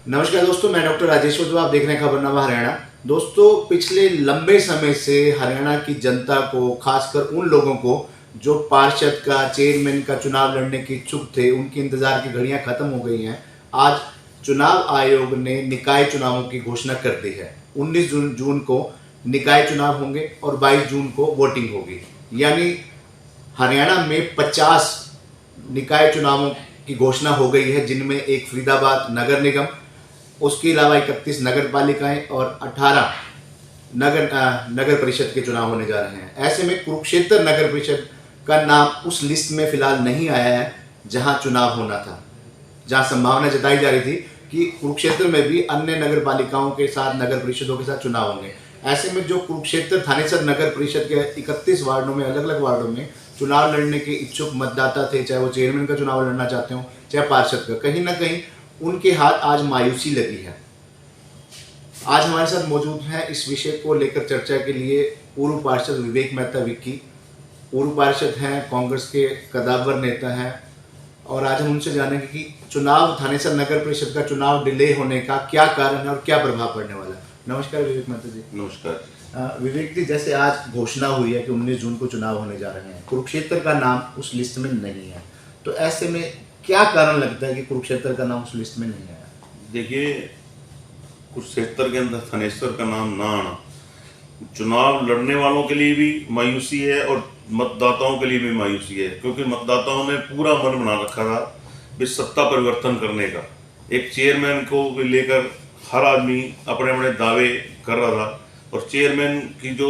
नमस्कार दोस्तों, मैं डॉक्टर राजेश्वर जो आप देख रहे हैं खबरनामा हरियाणा। दोस्तों, पिछले लंबे समय से हरियाणा की जनता को, खासकर उन लोगों को जो पार्षद का, चेयरमैन का चुनाव लड़ने के इच्छुक थे, उनकी इंतजार की घड़ियां खत्म हो गई हैं। आज चुनाव आयोग ने निकाय चुनावों की घोषणा कर दी है। 19 जून को निकाय चुनाव होंगे और 22 जून को वोटिंग होगी। यानी हरियाणा में 50 निकाय चुनावों की घोषणा हो गई है, जिनमें एक फरीदाबाद नगर निगम, उसके अलावा 31 नगर पालिकाएं और 18 नगर परिषद के चुनाव होने जा रहे हैं। ऐसे में कुरुक्षेत्र नगर परिषद का नाम उस लिस्ट में फिलहाल नहीं आया है जहां चुनाव होना था, जहां संभावना जताई जा रही थी कि कुरुक्षेत्र में भी अन्य नगर पालिकाओं के साथ, नगर परिषदों के साथ चुनाव होंगे। ऐसे में जो कुरुक्षेत्र थानेसर नगर परिषद के 31 वार्डों में, अलग अलग वार्डों में चुनाव लड़ने के इच्छुक मतदाता थे, चाहे वो चेयरमैन का चुनाव लड़ना चाहते हो, चाहे पार्षद का, कहीं ना कहीं उनके हाथ आज मायूसी लगी है। आज हमारे साथ मौजूद हैं इस विषय को लेकर चर्चा के लिए पूर्व पार्षद विवेक मेहता विक्की। पूर्व पार्षद हैं, कांग्रेस के कदावर नेता हैं, और आज हम उनसे जानेंगे कि चुनाव, थानेसर नगर परिषद का चुनाव डिले होने का क्या कारण है और क्या प्रभाव पड़ने वाला है। नमस्कार विवेक मेहता जी। नमस्कार। विवेक जी, जैसे आज घोषणा हुई है कि 19 जून को चुनाव होने जा रहे हैं, कुरुक्षेत्र का नाम उस लिस्ट में नहीं है, तो ऐसे में क्या कारण लगता है कि कुरुक्षेत्र का नाम उस लिस्ट में नहीं आया? देखिए, कुरुक्षेत्र के अंदर थानेसर का नाम ना आना चुनाव लड़ने वालों के लिए भी मायूसी है और मतदाताओं के लिए भी मायूसी है, क्योंकि मतदाताओं ने पूरा मन बना रखा था भी सत्ता परिवर्तन करने का। एक चेयरमैन को लेकर हर आदमी अपने अपने दावे कर रहा था, और चेयरमैन की जो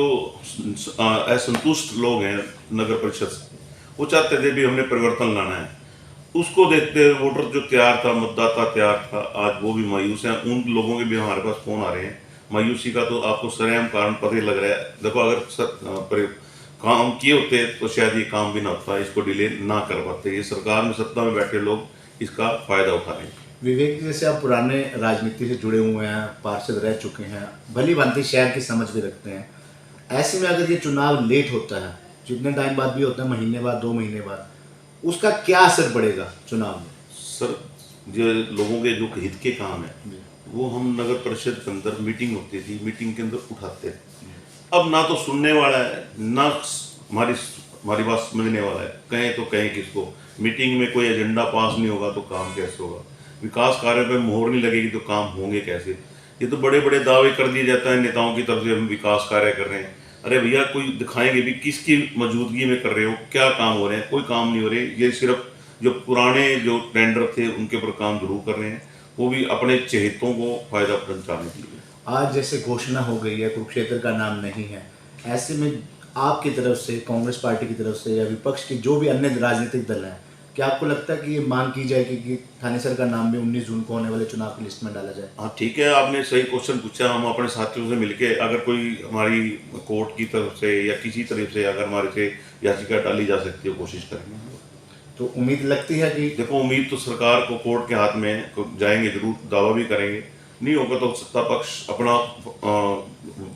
असंतुष्ट लोग हैं नगर परिषद से, वो चाहते थे भी हमने परिवर्तन लाना है। उसको देखते हुए वोटर जो तैयार था, मतदाता तैयार था, आज वो भी मायूस हैं। उन लोगों के भी हमारे पास फोन आ रहे हैं। मायूसी का तो आपको सरेआम कारण पता ही लग रहा है। देखो, अगर काम किए होते तो शायद ये काम भी ना होता, इसको डिले ना कर पाते। ये सरकार में, सत्ता में बैठे लोग इसका फायदा उठा रहे हैं। विवेक, जैसे आप पुराने राजनीति से जुड़े हुए हैं, पार्षद रह चुके हैं, भली भांति शहर की समझ भी रखते हैं, ऐसे में अगर ये चुनाव लेट होता है, जितने टाइम बाद भी होता है, महीने बाद, 2 महीने बाद, उसका क्या असर पड़ेगा चुनाव में? सर, जो लोगों के जो हित के काम है वो हम नगर परिषद के अंदर मीटिंग होती थी, मीटिंग के अंदर उठाते हैं। अब ना तो सुनने वाला है, ना हमारी बात समझने वाला है। कहें तो कहें किसको? मीटिंग में कोई एजेंडा पास नहीं होगा तो काम कैसे होगा? विकास कार्य पे मोहर नहीं लगेगी तो काम होंगे कैसे? ये तो बड़े बड़े दावे कर दिए जाता है नेताओं की तरफ से, हम विकास कार्य कर रहे हैं। अरे भैया, कोई दिखाएंगे भी किसकी मौजूदगी में कर रहे हो, क्या काम हो रहे हैं? कोई काम नहीं हो रहे। ये सिर्फ जो पुराने जो टेंडर थे उनके ऊपर काम जरूर कर रहे हैं, वो भी अपने चहेतों को फायदा पहुंचाने के लिए। आज जैसे घोषणा हो गई है, कुरुक्षेत्र का नाम नहीं है, ऐसे में आपकी तरफ से, कांग्रेस पार्टी की तरफ से या विपक्ष के जो भी अन्य राजनीतिक दल हैं, क्या आपको लगता है कि ये मांग की जाएगी कि थानेसर का नाम भी 19 जून को होने वाले चुनाव की लिस्ट में डाला जाए? हाँ, ठीक है, आपने सही क्वेश्चन पूछा। हम अपने साथियों से मिलके, अगर कोई हमारी कोर्ट की तरफ से या किसी तरफ से अगर हमारे से याचिका डाली जा सकती है, कोशिश करेंगे। तो उम्मीद लगती है कि, देखो, उम्मीद तो सरकार को कोर्ट के हाथ में जाएंगे, जरूर दावा भी करेंगे। नहीं होगा तो सत्ता पक्ष अपना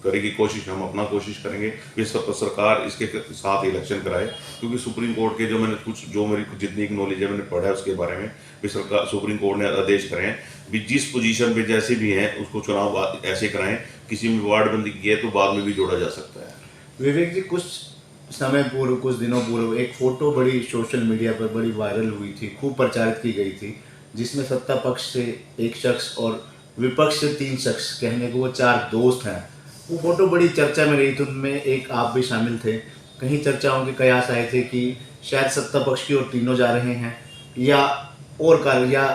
करेगी कोशिश, हम अपना कोशिश करेंगे कि सरकार इसके साथ इलेक्शन कराए। क्योंकि सुप्रीम कोर्ट के जो मेरी जितनी नॉलेज है, मैंने पढ़ा है उसके बारे में, भी सरकार, सुप्रीम कोर्ट ने आदेश करें भी जिस पोजीशन पे जैसे भी हैं उसको चुनाव ऐसे कराएं। किसी में वार्ड बंदी की है तो बाद में भी जोड़ा जा सकता है। विवेक जी, कुछ समय पूर्व, कुछ दिनों पूर्व एक फोटो बड़ी सोशल मीडिया पर बड़ी वायरल हुई थी, खूब प्रचारित की गई थी, जिसमें सत्ता पक्ष से एक शख्स और विपक्ष से 3 शख्स, कहने को वो 4 दोस्त हैं। वो फोटो बड़ी चर्चा में रही थी, उनमें एक आप भी शामिल थे। कहीं चर्चाओं के कयास आए थे कि शायद सत्ता पक्ष की ओर तीनों जा रहे हैं, या और कार्य, या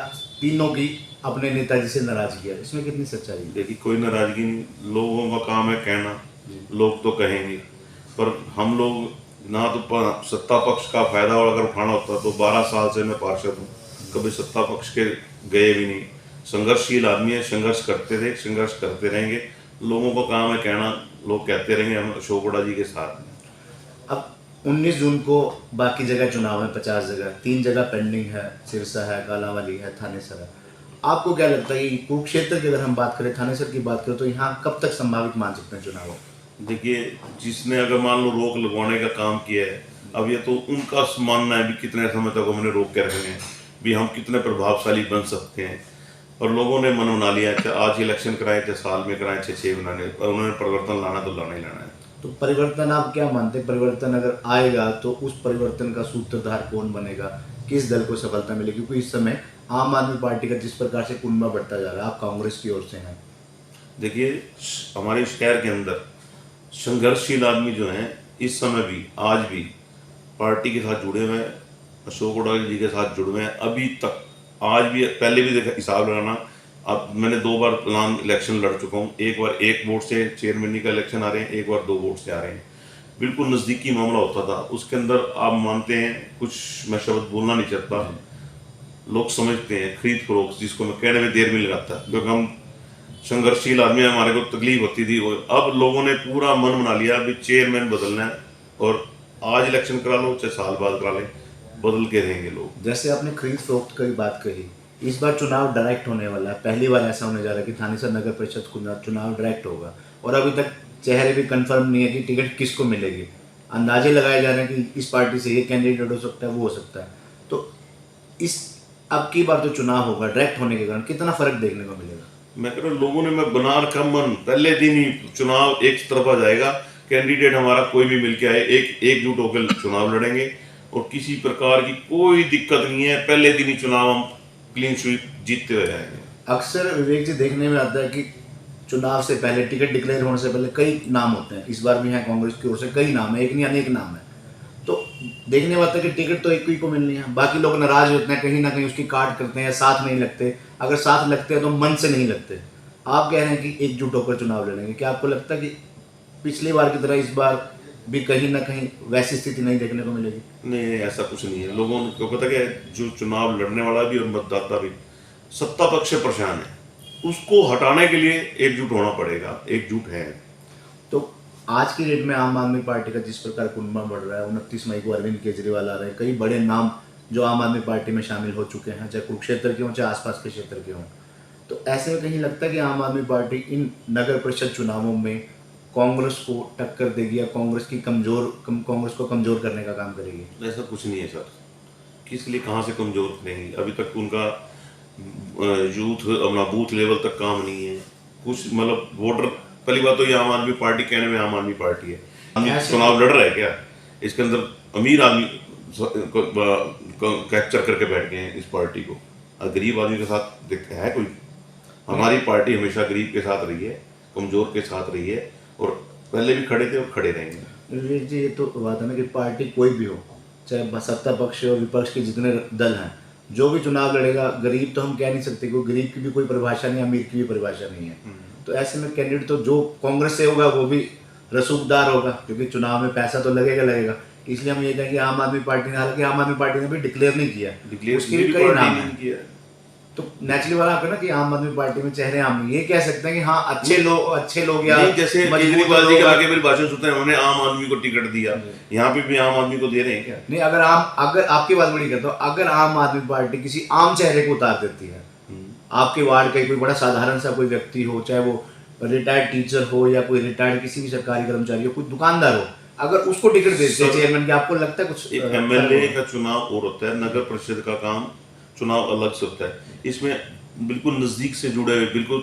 तीनों की अपने नेताजी से नाराजगी है। इसमें कितनी सच्चाई है? देखिए, कोई नाराजगी नहीं, लोगों का काम है कहना, लोग तो कहेंगे। पर हम लोग ना तो सत्ता पक्ष का फायदा और अगर उठाना होता तो 12 साल से मैं पार्षद हूँ, कभी सत्ता पक्ष के गए भी नहीं। संघर्षशील आदमी है, संघर्ष करते थे, संघर्ष करते रहेंगे। लोगों का काम है कहना, लोग कहते रहेंगे, हम अशोक गौड़ा जी के साथ हैं। अब 19 जून को बाकी जगह चुनाव है, 50 जगह, 3 जगह पेंडिंग है, सिरसा है, कालांवाली है, थानेसर है। आपको क्या लगता है कि कुरुक्षेत्र की अगर हम बात करें, थानेसर की बात करें, तो यहाँ कब तक संभावित मान सकते हैं चुनाव? देखिए, जिसने अगर मान लो रोक लगवाने का काम किया है, अब ये तो उनका मानना है भी कितने समय तक हमने रोक के रखने हैं, भी हम कितने प्रभावशाली बन सकते हैं। और लोगों ने मन बना लिया चाहे आज इलेक्शन कराए चाहे साल में कराए चाहे 6 महीने, और उन्होंने परिवर्तन लाना तो लाना ही लाना है। तो परिवर्तन आप क्या मानते हैं, परिवर्तन अगर आएगा तो उस परिवर्तन का सूत्रधार कौन बनेगा, किस दल को सफलता मिलेगी? क्योंकि इस समय आम आदमी पार्टी का जिस प्रकार से कुनबा बढ़ता जा रहा है, आप कांग्रेस की ओर से हैं। देखिए, हमारे शहर के अंदर संघर्षशील आदमी जो हैं इस समय भी आज भी पार्टी के साथ जुड़े हुए हैं, अशोक उड़ाल जी के साथ जुड़े हुए हैं अभी तक। आज भी, पहले भी देखा हिसाब लगाना, अब मैंने 2 बार प्लान इलेक्शन लड़ चुका हूँ। एक बार 1 वोट से चेयरमैन का इलेक्शन आ रहे हैं, एक बार 2 वोट से आ रहे हैं। बिल्कुल नज़दीकी मामला होता था। उसके अंदर आप मानते हैं, कुछ मैं शब्द बोलना नहीं चाहता, लोग समझते हैं खरीद फरोख्त, जिसको मैं कहने में देर भी लगाता है, क्योंकि हम संघर्षशील आदमी, हमारे को तकलीफ होती थी। अब लोगों ने पूरा मन बना लिया भी चेयरमैन बदलना है, और आज इलेक्शन करा लो चाहे साल बाद करा लें, बदल के रहेंगे लोग। जैसे आपने खरीद फरोख्त की बात कही, इस बार चुनाव डायरेक्ट होने वाला है। पहली बार ऐसा होने जा रहा है कि थानेसर नगर परिषद चुनाव डायरेक्ट होगा, और अभी तक चेहरे भी कंफर्म नहीं है कि टिकट किसको मिलेगी। अंदाजे लगाए जा रहे हैं कि इस पार्टी से ये कैंडिडेट हो सकता है, वो हो सकता है। तो इस अब की बार जो चुनाव होगा डायरेक्ट होने के कारण कितना फर्क देखने को मिलेगा? मैं कह रहा हूँ, लोगों ने मैं बना रखा मन, पहले दिन ही चुनाव एक तरफा जाएगा, कैंडिडेट हमारा कोई भी मिलके आए, एकजुट होकर चुनाव लड़ेंगे, और किसी प्रकार की कोई दिक्कत नहीं है। पहले दिन ही चुनाव हम क्लीन स्वीप जीतते हुए आएंगे। अक्सर विवेक जी देखने में आता है कि चुनाव से पहले, टिकट डिक्लेयर होने से पहले कई नाम होते हैं। इस बार भी हैं कांग्रेस की ओर से कई नाम है, एक नहीं अनेक नाम है। तो देखने में आता है कि टिकट तो एक ही को मिलनी है, बाकी लोग नाराज होते हैं, कहीं ना कहीं उसकी काट करते हैं या साथ नहीं लगते। अगर साथ लगते हैं तो मन से नहीं लगते। आप कह रहे हैं कि एकजुट होकर चुनाव लड़ेंगे, क्या आपको लगता है कि पिछली बार की तरह इस बार भी कहीं ना कहीं वैसी स्थिति नहीं देखने को मिलेगी? नहीं, ऐसा कुछ नहीं है। लोगों को पता क्या है, जो चुनाव लड़ने वाला भी और मतदाता भी सत्ता पक्ष से परेशान है, उसको हटाने के लिए एकजुट होना पड़ेगा। एकजुट है। तो आज की डेट में आम आदमी पार्टी का जिस प्रकार कुनबा बढ़ रहा है, 29 मई को अरविंद केजरीवाल आ रहे हैं, कई बड़े नाम जो आम आदमी पार्टी में शामिल हो चुके हैं, चाहे कुरुक्षेत्र के हों चाहे आसपास के क्षेत्र के हों। तो ऐसे में कहीं लगता है कि आम आदमी पार्टी इन नगर परिषद चुनावों में कांग्रेस को टक्कर देगी या कांग्रेस को कमजोर करने का काम करेगी? ऐसा कुछ नहीं है सर, किस लिए कहाँ से कमजोर करेंगी? अभी तक उनका यूथ अपना बूथ लेवल तक काम नहीं है कुछ, मतलब वोटर, पहली बात तो ये आम आदमी पार्टी कहने में आम आदमी पार्टी है, चुनाव लड़ रहा है क्या? इसके अंदर अमीर आदमी कैप्चर करके बैठ गए हैं इस पार्टी को, और गरीब आदमी के साथ है कोई? हमारी पार्टी हमेशा गरीब के साथ रही है, कमजोर के साथ रही है, और पहले भी खड़े थे और खड़े रहेंगे। विवेक जी, ये तो बात है ना कि पार्टी कोई भी हो, चाहे सत्ता पक्ष और विपक्ष के जितने दल हैं, जो भी चुनाव लड़ेगा, गरीब तो हम कह नहीं सकते, क्योंकि गरीब की भी कोई परिभाषा नहीं, अमीर की भी परिभाषा नहीं है। तो ऐसे में कैंडिडेट तो जो कांग्रेस से होगा वो भी रसूखदार होगा, क्योंकि चुनाव में पैसा तो लगेगा। इसलिए हम ये कहें कि आम आदमी पार्टी ने, हालांकि आम आदमी पार्टी ने भी डिक्लेयर नहीं किया, उसके भी कई नाम है। तो नेचुरली वाला आपका ना कि आम आदमी पार्टी में चेहरे आम, ये कह सकते हैं कि हाँ अच्छे लोग या जैसे केजरीवाल जी के आगे मेरी भाषण सुनते हैं, उन्होंने आम आदमी को टिकट दिया, यहाँ पे भी आम आदमी को दे रहे हैं क्या? नहीं, अगर आपकी बात बड़ी करता हूँ, अगर आम आदमी पार्टी किसी आम चेहरे को उतार देती है, आपके वार्ड का कोई बड़ा साधारण सा कोई व्यक्ति हो, चाहे वो रिटायर्ड टीचर हो या कोई रिटायर्ड किसी भी सरकारी कर्मचारी हो, कोई दुकानदार हो, अगर उसको टिकट देते हैं चेयरमैन की, आपको लगता है कुछ? एमएलए का चुनाव और होता है, नगर परिषद का काम चुनाव अलग से होता है। इसमें बिल्कुल नज़दीक से जुड़े हुए, बिल्कुल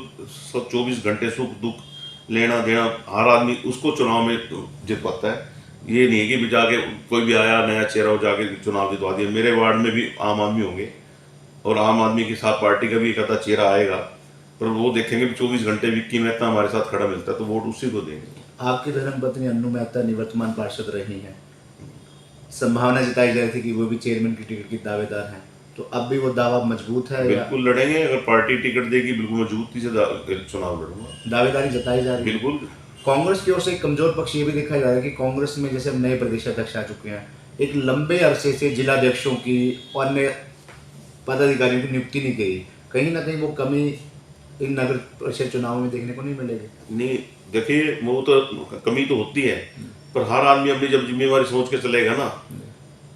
24 घंटे सुख दुख लेना देना, हर आदमी उसको चुनाव में जित पाता है। ये नहीं है कि जाके कोई भी आया नया चेहरा हो जाके चुनाव जितवा दिया। मेरे वार्ड में भी आम आदमी होंगे, और आम आदमी के साथ पार्टी का भी एक आधा चेहरा आएगा, पर वो देखेंगे कि 24 घंटे विक्की मेहता हमारे साथ खड़ा मिलता है, तो वोट उसी को देंगे। आपकी धर्मपत्नी अन्नू मेहता निवर्तमान पार्षद रही हैं, संभावना जताई जा रही थी कि वो भी चेयरमैन की टिकट की दावेदार हैं, तो अब भी वो दावा मजबूत है? बिल्कुल लड़ेंगे, अगर पार्टी टिकट देगी बिल्कुल मजबूती से चुनाव लड़ूंगा। दावेदारी जताई जा रही है बिल्कुल। कांग्रेस की ओर से एक कमजोर पक्ष ये भी देखा जा रहा है कि कांग्रेस में जैसे नए प्रदेश अध्यक्ष आ चुके हैं, एक लंबे अरसे से जिलाध्यक्षों की और अन्य पदाधिकारियों की नियुक्ति नहीं गई, कहीं ना कहीं वो कमी इन नगर परिषद चुनाव में देखने को नहीं मिलेगी? नहीं, देखिए वो तो कमी तो होती है, पर हर आदमी अपनी जब जिम्मेवारी सोच के चलेगा ना,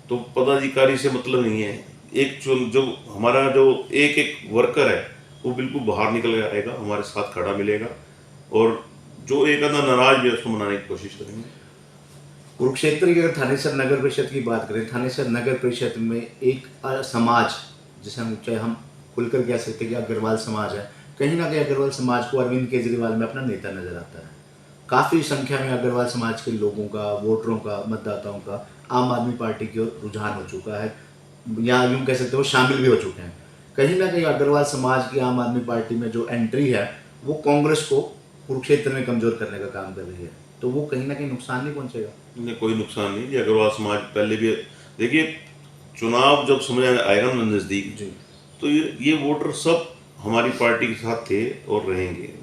तो पदाधिकारी से मतलब नहीं है। एक जो हमारा जो एक वर्कर है वो बिल्कुल बाहर निकल आएगा, हमारे साथ खड़ा मिलेगा, और जो एक आधा नाराज भी है उसको मनाने की कोशिश करेंगे। कुरुक्षेत्र की अगर थानेसर नगर परिषद की बात करें, थानेसर नगर परिषद में एक समाज, जैसे हम चाहे हम खुलकर कह सकते हैं कि अग्रवाल समाज है, कहीं ना कहीं अग्रवाल समाज को अरविंद केजरीवाल में अपना नेता नजर आता है। काफ़ी संख्या में अग्रवाल समाज के लोगों का, वोटरों का, मतदाताओं का आम आदमी पार्टी की ओर रुझान हो चुका है, या यूं कह सकते हो शामिल भी हो चुके हैं। कहीं ना कहीं अग्रवाल समाज की आम आदमी पार्टी में जो एंट्री है वो कांग्रेस को कुरुक्षेत्र में कमजोर करने का काम कर रही है, तो वो कहीं ना कहीं नुकसान नहीं पहुंचेगा? नहीं, कोई नुकसान नहीं। ये अग्रवाल समाज पहले भी, देखिए चुनाव जब समय आएगा ना नज़दीक, जी, तो ये वोटर सब हमारी पार्टी के साथ थे और रहेंगे,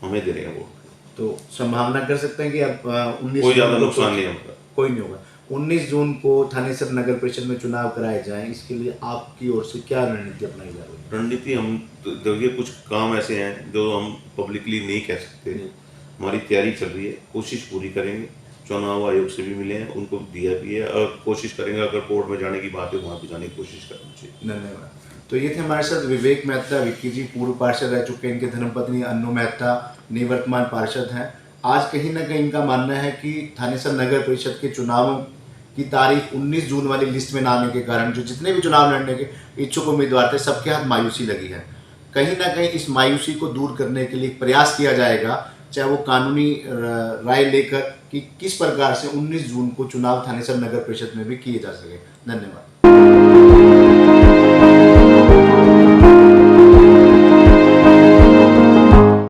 हमें दे रहे हैं वोट। तो संभावना कर सकते हैं कि अब 19 कोई जून ज़्यादा को नुकसान नहीं होगा। कोई नहीं होगा। 19 जून को थानेसर नगर परिषद में चुनाव कराए जाएं, इसके लिए आपकी ओर से क्या रणनीति अपनाई जा रही है? रणनीति हम तो देखिए, कुछ काम ऐसे हैं जो हम पब्लिकली नहीं कह सकते। हमारी तैयारी चल रही है, कोशिश पूरी करेंगे। चुनाव आयोग से भी मिले हैं, उनको दिया भी है, और कोशिश करेंगे अगर कोर्ट में जाने की बात है वहाँ भी जाने की कोशिश करनी चाहिए। धन्यवाद। तो ये थे हमारे साथ विवेक मेहता, विक्की जी पूर्व पार्षद रह चुके हैं, इनके धर्मपत्नी अन्नू मेहता निवर्तमान पार्षद हैं। आज कहीं ना कहीं इनका मानना है कि थानेसर नगर परिषद के चुनावों की तारीख 19 जून वाली लिस्ट में ना आने के कारण जो जितने भी चुनाव लड़ने के इच्छुक उम्मीदवार थे सबके हाथ मायूसी लगी है। कहीं ना कहीं इस मायूसी को दूर करने के लिए एक प्रयास किया जाएगा, चाहे वो कानूनी राय लेकर कि किस प्रकार से 19 जून को चुनाव थानेसर नगर परिषद में भी किए जा सके। धन्यवाद।